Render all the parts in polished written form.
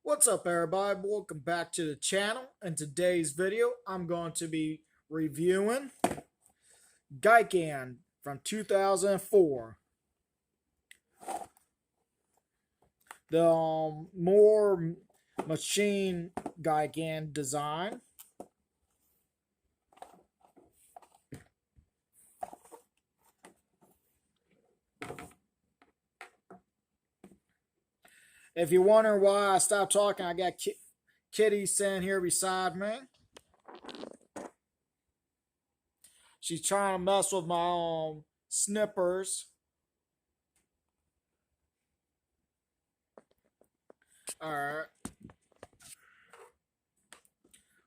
What's up, everybody? Welcome back to the channel. In today's video, I'm going to be reviewing Gigan from 2004. The more machine Gigan design. If you're wondering why I stopped talking, I got Kitty sitting here beside me. She's trying to mess with my snippers. Alright.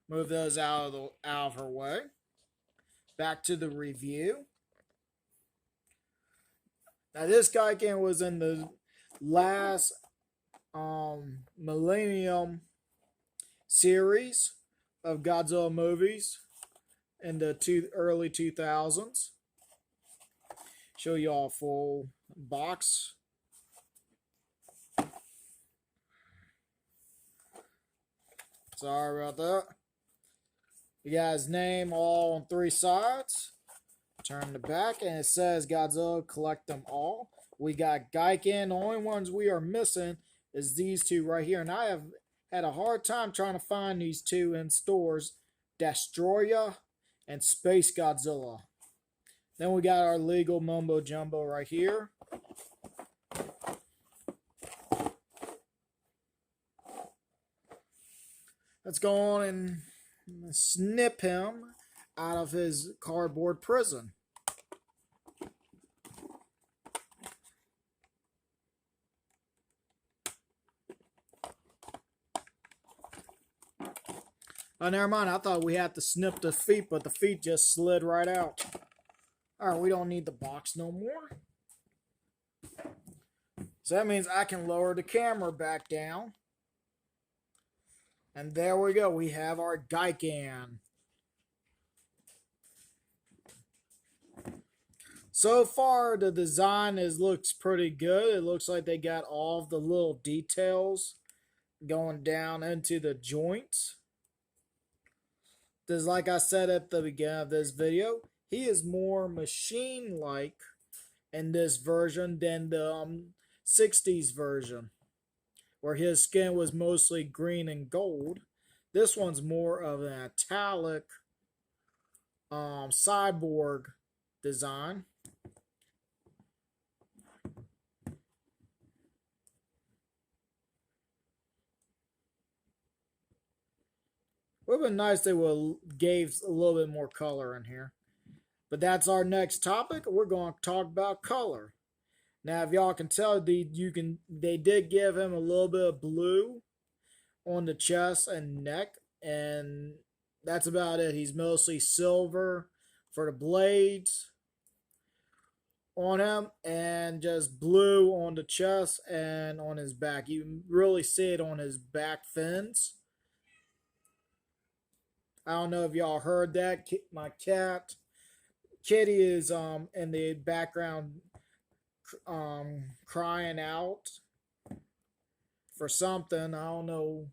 Move those out of her way. Back to the review. Now this Gigan was in the last Millennium series of Godzilla movies in the early 2000s. Show you all full box. Sorry about that. You got his name all on three sides. Turn the back and it says Godzilla, collect them all. We got Gigan. The only ones we are missing is these two right here. And I have had a hard time trying to find these two in stores. Destroya and Space Godzilla. Then we got our legal mumbo jumbo right here. Let's go on and snip him out of his cardboard prison. Oh, never mind. I thought we had to snip the feet, but the feet just slid right out. Alright, we don't need the box no more. So that means I can lower the camera back down. And there we go. We have our Gigan. So far, the design looks pretty good. It looks like they got all of the little details going down into the joints. Because like I said at the beginning of this video, he is more machine-like in this version than the 60s version, where his skin was mostly green and gold. This one's more of an metallic cyborg design. Would have been nice they would gave a little bit more color in here. But that's our next topic. We're going to talk about color. Now, if y'all can tell, they did give him a little bit of blue on the chest and neck, and that's about it. He's mostly silver for the blades on him, and just blue on the chest and on his back. You really see it on his back fins. I don't know if y'all heard that. My cat, Kitty, is in the background crying out for something. I don't know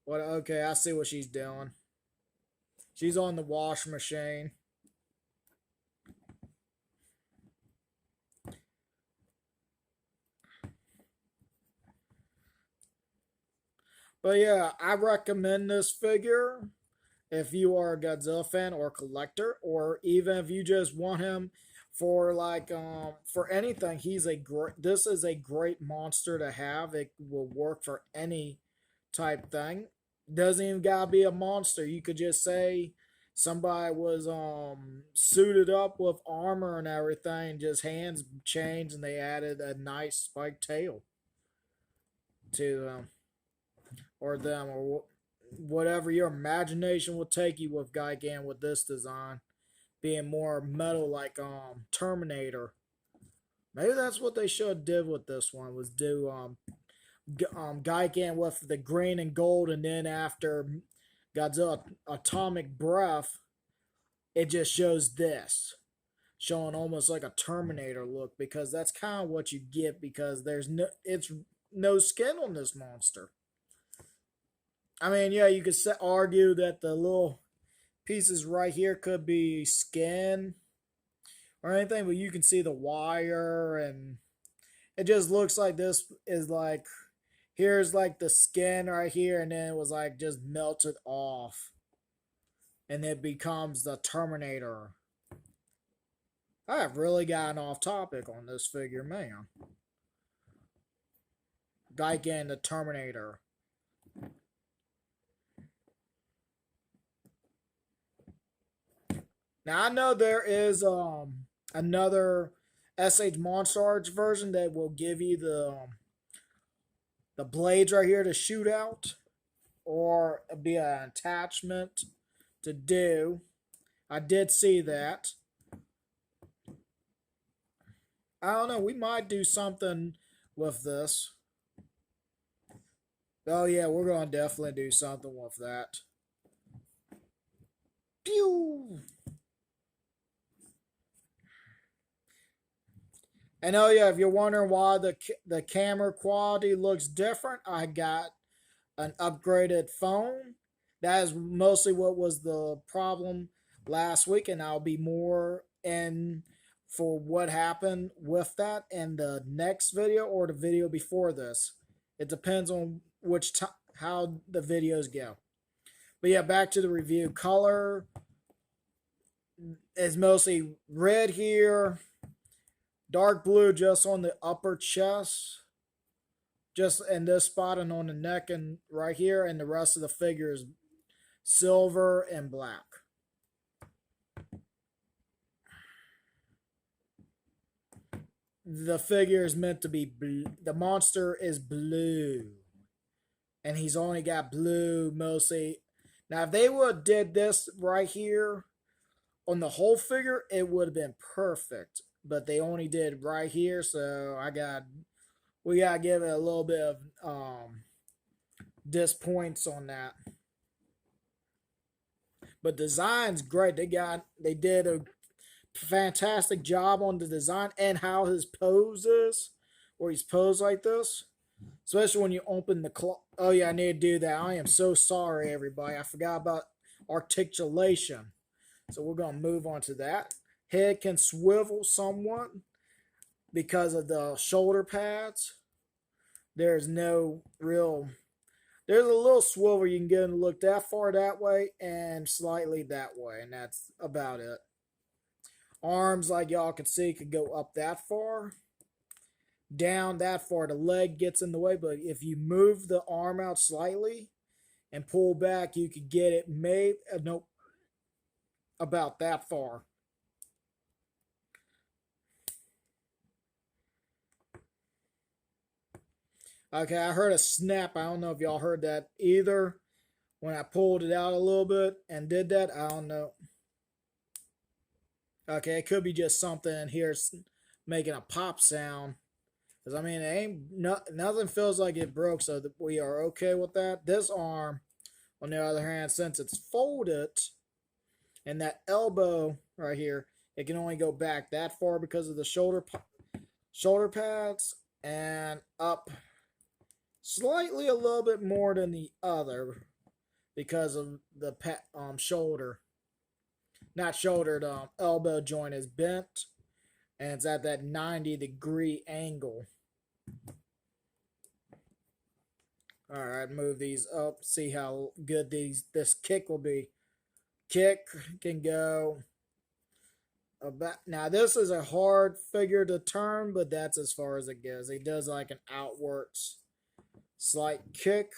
what. Okay, I see what she's doing. She's on the wash machine. But yeah, I recommend this figure if you are a Godzilla fan or collector, or even if you just want him for for anything. This is a great monster to have. It will work for any type thing. Doesn't even gotta be a monster. You could just say somebody was suited up with armor and everything, just hands changed, and they added a nice spiked tail to them, or whatever your imagination will take you with Gigan with this design. Being more metal like Terminator. Maybe that's what they should have did with this one, was do Gigan with the green and gold, and then after Godzilla Atomic Breath, it just shows this. Showing almost like a Terminator look, because that's kind of what you get, because there's no skin on this monster. I mean, yeah, you could argue that the little pieces right here could be skin or anything, but you can see the wire, and it just looks like this is like, here's like the skin right here, and then it was like just melted off, and it becomes the Terminator. I have really gotten off topic on this figure, man. Gigan the Terminator. Now I know there is another SH Monster Arts version that will give you the blades right here to shoot out, or be an attachment to do. I did see that. I don't know. We might do something with this. Oh yeah, we're gonna definitely do something with that. Pew! And oh yeah, if you're wondering why the camera quality looks different, I got an upgraded phone. That is mostly what was the problem last week, and I'll be more in for what happened with that in the next video or the video before this. It depends on how the videos go. But yeah, back to the review. Color is mostly red here, dark blue just on the upper chest, just in this spot and on the neck and right here, and the rest of the figure is silver and black. The figure is meant to be blue. The monster is blue, and he's only got blue mostly. Now, if they would have did this right here on the whole figure, it would have been perfect. But they only did right here, so we gotta give it a little bit of dispoints on that. But design's great. They did a fantastic job on the design and how his pose is, where he's posed like this. Especially when you open the oh yeah, I need to do that. I am so sorry, everybody. I forgot about articulation. So we're gonna move on to that. Head can swivel somewhat because of the shoulder pads. There's no real. There's a little swivel you can get him to look that far that way and slightly that way, and that's about it. Arms, like y'all can see, could go up that far, down that far. The leg gets in the way, but if you move the arm out slightly and pull back, you could get it nope, about that far. Okay, I heard a snap. I don't know if y'all heard that either. When I pulled it out a little bit and did that, I don't know. Okay, it could be just something in here making a pop sound. Because, I mean, nothing feels like it broke, so we are okay with that. This arm, on the other hand, since it's folded, and that elbow right here, it can only go back that far because of the shoulder pads, and up slightly a little bit more than the other because of the shoulder. Not shoulder, the elbow joint is bent, and it's at that 90-degree angle. Alright, move these up, see how good this kick will be. Kick can go about. Now, this is a hard figure to turn, but that's as far as it goes. He does like an outwards slight kick.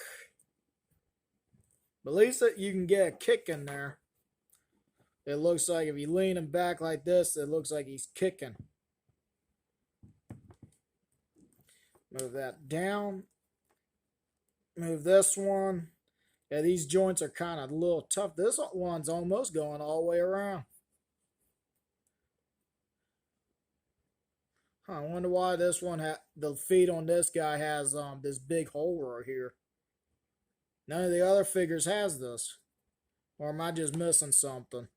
But at least you can get a kick in there. It looks like if you lean him back like this, it looks like he's kicking. Move that down. Move this one. Yeah, these joints are kind of a little tough. This one's almost going all the way around. Huh, I wonder why this one, the feet on this guy has this big hole right here. None of the other figures has this. Or am I just missing something?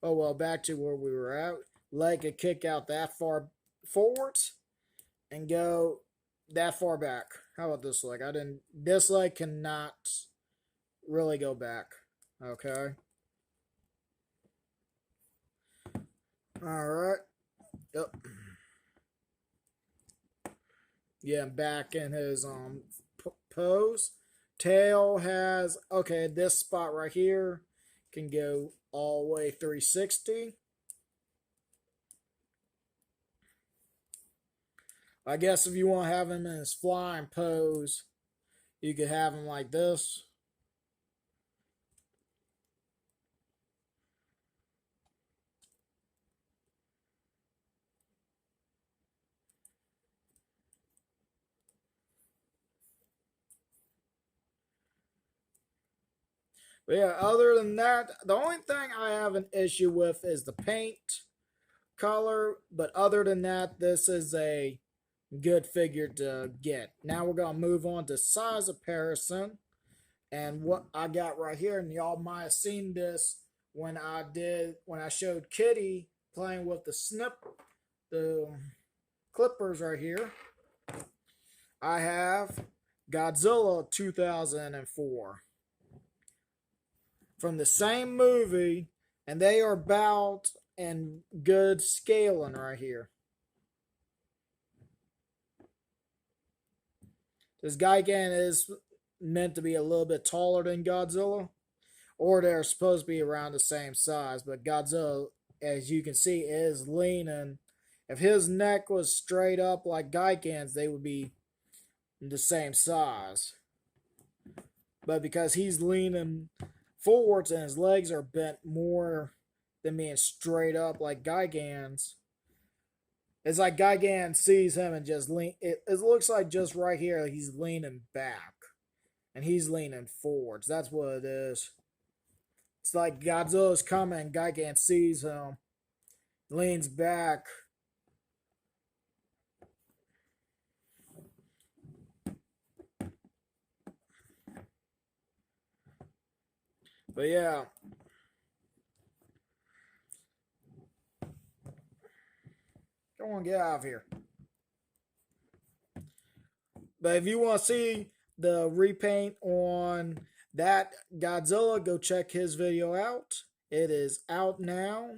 Oh well, back to where we were at. Leg could kick out that far forwards and go that far back. How about this leg? This leg cannot really go back. Okay. All right. Yep. Yeah, back in his pose. Tail has, okay, this spot right here can go all the way 360. I guess if you want to have him in his flying pose, you could have him like this. But yeah, other than that, the only thing I have an issue with is the paint color. But other than that, this is a good figure to get. Now we're going to move on to size comparison. And what I got right here, and y'all might have seen this when I showed Kitty playing with the clippers right here. I have Godzilla 2004 from the same movie, and they are about and good scaling right here. This Gigan is meant to be a little bit taller than Godzilla, or they're supposed to be around the same size, but Godzilla, as you can see, is leaning. If his neck was straight up like Gigan's, they would be the same size. But because he's leaning forwards and his legs are bent more than being straight up like Gigan's, it's like Gigan sees him and just lean. It looks like just right here he's leaning back, and he's leaning forwards. That's what it is. It's like Godzilla's coming, Gigan sees him, leans back. But yeah. Come on, get out of here. But if you want to see the repaint on that Godzilla, go check his video out. It is out now.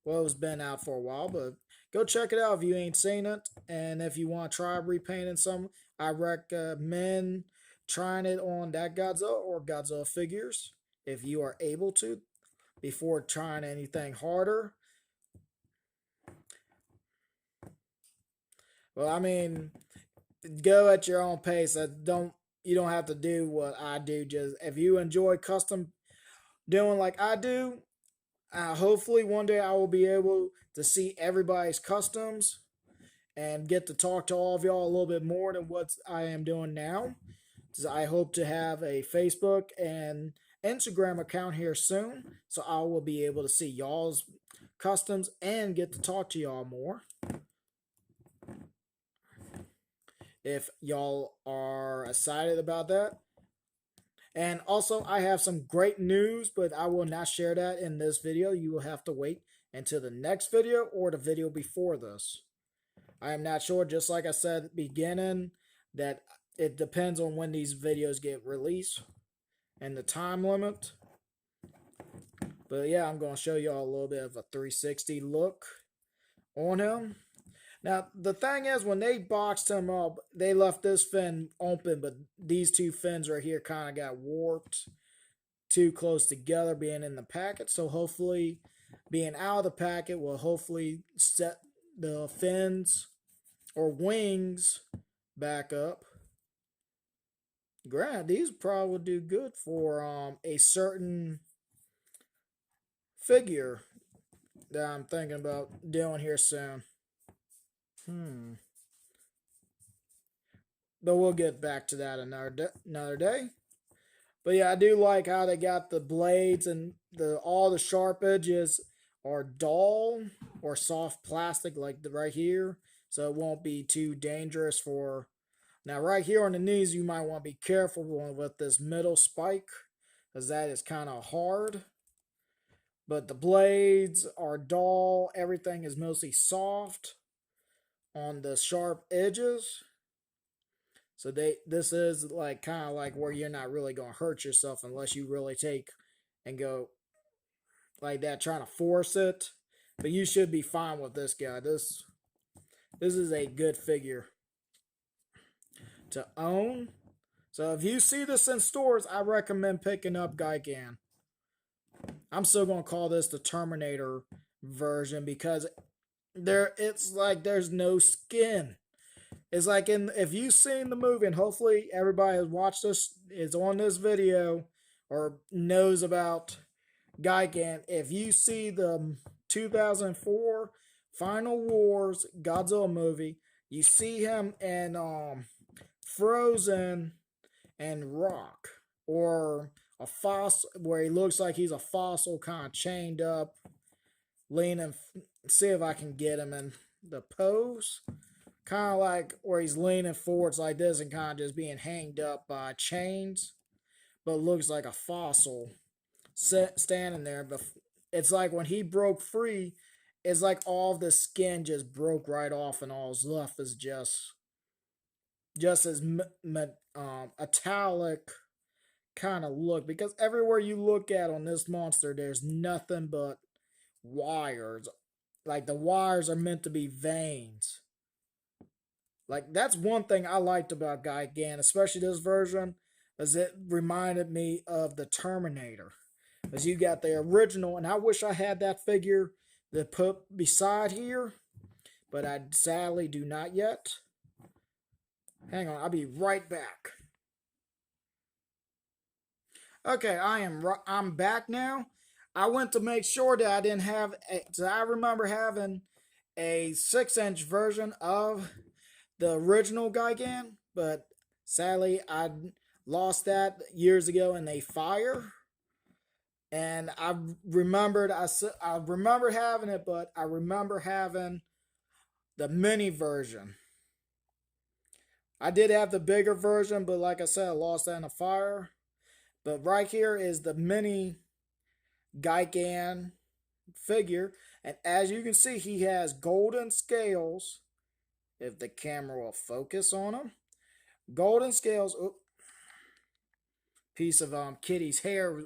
Well, it's been out for a while, but go check it out if you ain't seen it. And if you want to try repainting some, I recommend trying it on that Godzilla or Godzilla figures if you are able to before trying anything harder. Well, I mean, go at your own pace. You don't have to do what I do. Just if you enjoy custom doing like I do, hopefully one day I will be able to see everybody's customs and get to talk to all of y'all a little bit more than what I am doing now. So I hope to have a Facebook and Instagram account here soon, so I will be able to see y'all's customs and get to talk to y'all more. If y'all are excited about that. And also, I have some great news, but I will not share that in this video. You will have to wait until the next video or the video before this. I am not sure, just like I said at the beginning, that it depends on when these videos get released and the time limit. But yeah, I'm going to show y'all a little bit of a 360 look on him. Now, the thing is, when they boxed him up, they left this fin open, but these two fins right here kind of got warped too close together being in the packet. So hopefully, being out of the packet will hopefully set the fins or wings back up. Granted, these probably would do good for a certain figure that I'm thinking about doing here soon. But we'll get back to that another day. But yeah, I do like how they got the blades and all the sharp edges are dull or soft plastic like right here, so it won't be too dangerous for. Now right here on the knees, you might want to be careful with this middle spike, because that is kind of hard. But the blades are dull. Everything is mostly soft on the sharp edges. So this is like kind of like where you're not really gonna hurt yourself unless you really take and go like that trying to force it. But you should be fine with this guy. This is a good figure to own. So if you see this in stores, I recommend picking up Gigan. I'm still gonna call this the Terminator version because it's like there's no skin. It's like in if you've seen the movie, and hopefully everybody has watched this is on this video or knows about Gigan. If you see the 2004 Final Wars Godzilla movie, you see him in Frozen and Rock, or a fossil where he looks like he's a fossil, kind of chained up, leaning. See if I can get him in the pose, kind of like where he's leaning forwards like this and kind of just being hanged up by chains, but looks like a fossil standing there. But it's like when he broke free, it's like all the skin just broke right off, and all's left is just as metallic kind of look. Because everywhere you look at on this monster, there's nothing but wires. Like the wires are meant to be veins. Like that's one thing I liked about Gigan, especially this version, is it reminded me of the Terminator. As you got the original, and I wish I had that figure to put beside here, but I sadly do not yet. Hang on, I'll be right back. Okay, I'm back now. I went to make sure that I didn't have. So I remember having a 6-inch version of the original Gigan, but sadly I lost that years ago in a fire. And I remembered I remember having it, but I remember having the mini version. I did have the bigger version, but like I said, I lost that in a fire. But right here is the mini Gigan figure, and as you can see, he has golden scales. If the camera will focus on him, golden scales. Oop, piece of Kitty's hair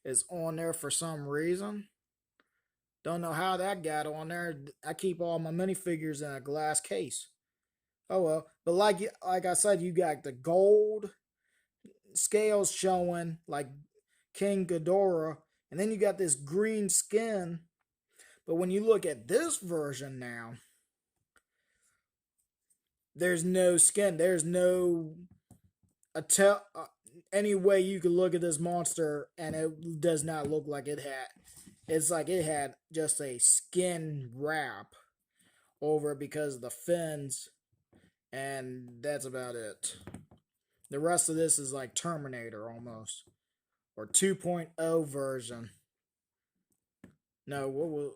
is on there for some reason. Don't know how that got on there. I keep all my minifigures in a glass case. Oh well, but like I said, you got the gold scales showing like King Ghidorah, and then you got this green skin. But when you look at this version now, there's no skin. There's no any way you could look at this monster, and it does not look like it had. It's like it had just a skin wrap over it because of the fins, and that's about it. The rest of this is like Terminator almost, or 2.0 version. No, what will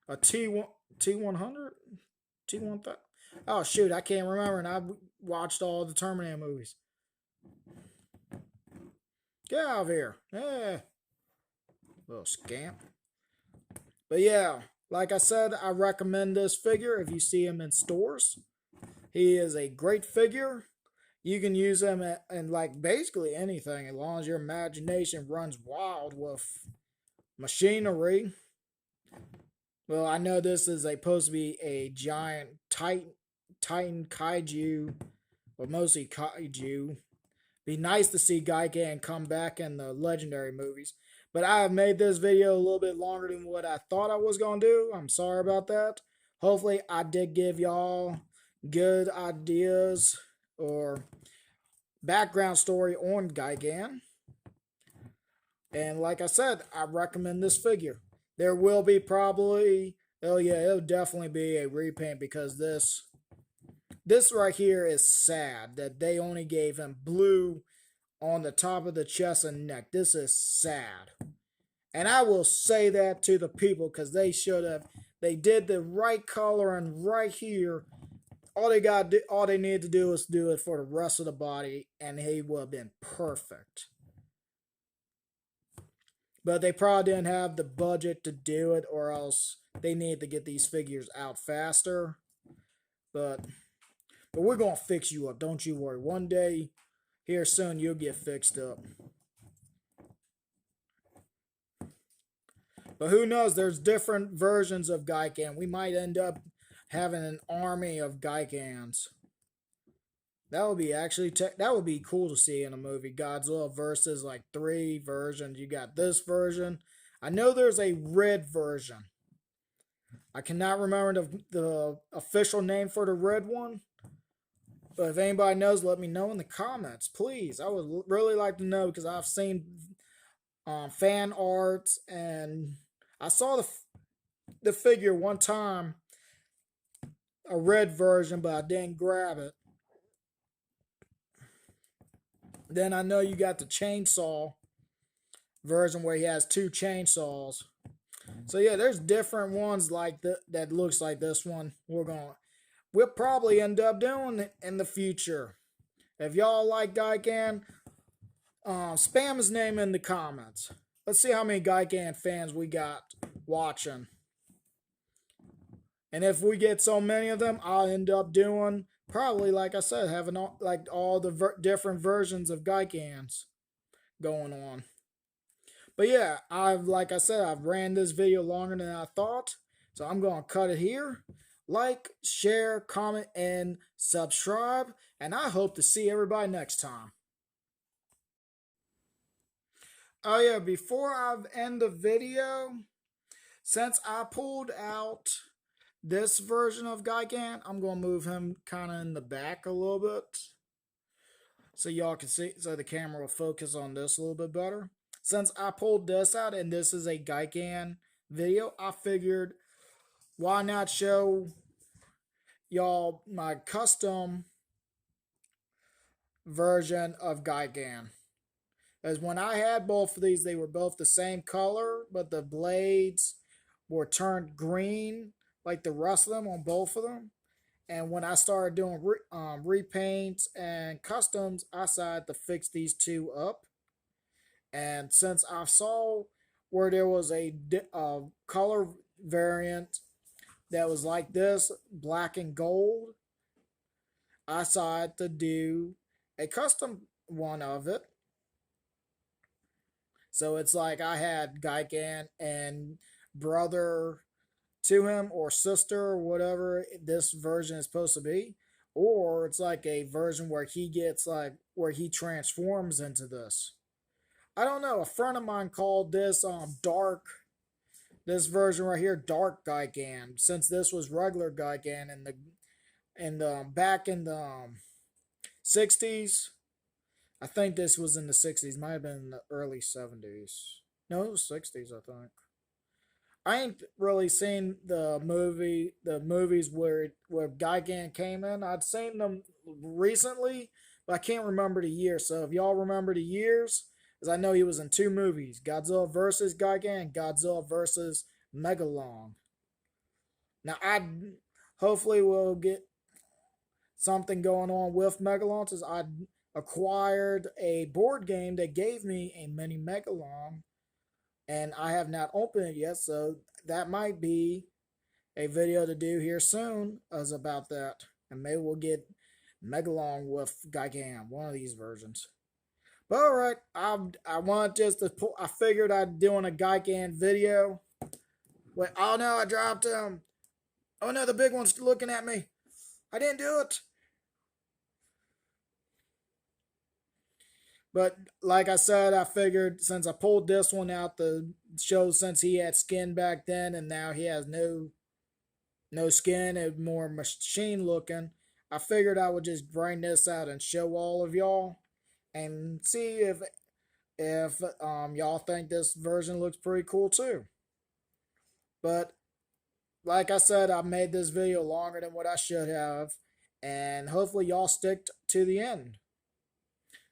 a T100 T1000? Oh shoot, I can't remember, and I watched all the Terminator movies. Get out of here, yeah, little scamp. But yeah, like I said, I recommend this figure if you see him in stores. He is a great figure. You can use him in like basically anything as long as your imagination runs wild with machinery. Well, I know this is supposed to be a giant Titan kaiju, or mostly kaiju. Be nice to see Gigan come back in the legendary movies. But I have made this video a little bit longer than what I thought I was going to do. I'm sorry about that. Hopefully, I did give y'all good ideas or background story on Gigan. And like I said, I recommend this figure. There will be probably, oh yeah, it'll definitely be a repaint because this right here is sad that they only gave him blue on the top of the chest and neck. This is sad. And I will say that to the people because they should have. They did the right color and right here. All they need to do is do it for the rest of the body, and he would have been perfect. But they probably didn't have the budget to do it, or else they need to get these figures out faster. But But we're gonna fix you up, don't you worry. One day, here soon, you'll get fixed up. But who knows? There's different versions of Gigan. We might end up having an army of Gigans. That would be that would be cool to see in a movie. Godzilla versus like three versions. You got this version. I know there's a red version. I cannot remember the official name for the red one. But if anybody knows, let me know in the comments, please. I would really like to know because I've seen fan arts and I saw the figure one time, a red version, but I didn't grab it. Then I know you got the chainsaw version where he has two chainsaws. So yeah, there's different ones like that looks like this one. We'll probably end up doing it in the future. If y'all like Gigan, spam his name in the comments. Let's see how many Gigan fans we got watching. And if we get so many of them, I'll end up doing probably, like I said, having all the different versions of Gigans going on. But yeah, like I said, I've ran this video longer than I thought, so I'm gonna cut it here. Like, share, comment, and subscribe, and I hope to see everybody next time. Oh yeah, before I end the video, since I pulled out this version of Gigan, I'm gonna move him kind of in the back a little bit, so y'all can see, so the camera will focus on this a little bit better. Since I pulled this out and this is a Gigan video, I figured why not show y'all my custom version of Gigan. As when I had both of these, they were both the same color, but the blades were turned green, like the rest of them on both of them. And when I started doing repaints and customs, I decided to fix these two up. And since I saw where there was a color variant that was like this, black and gold, I decided to do a custom one of it. So it's like I had Gigan and brother to him or sister or whatever this version is supposed to be. Or it's like a version where he gets where he transforms into this. I don't know. A friend of mine called this dark. This version right here, dark Gigan. Since this was regular Gigan back in the 60s. I think this was in the 60s. Might have been in the early 70s. No, it was 60s, I think. I ain't really seen the movies where Gigan came in. I'd seen them recently, but I can't remember the year. So if y'all remember the years, as I know he was in two movies, Godzilla vs. Gigan, Godzilla vs. Megalon. Now I hopefully will get something going on with Megalon, since I acquired a board game that gave me a mini Megalon, and I have not opened it yet, so that might be a video to do here soon as about that, and maybe we'll get Megalon with Gigan, one of these versions. But alright, I want just to pull, I figured I'd doing a Gigan video. Wait, oh no, I dropped him. Oh no, the big one's looking at me. I didn't do it. But like I said, I figured since I pulled this one out the show, since he had skin back then and now he has no skin and more machine looking, I figured I would just bring this out and show all of y'all and see if y'all think this version looks pretty cool too. But like I said, I made this video longer than what I should have, and hopefully y'all stick to the end.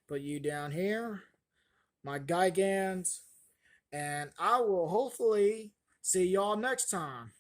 Put you down here, my Gigans, and I will hopefully see y'all next time.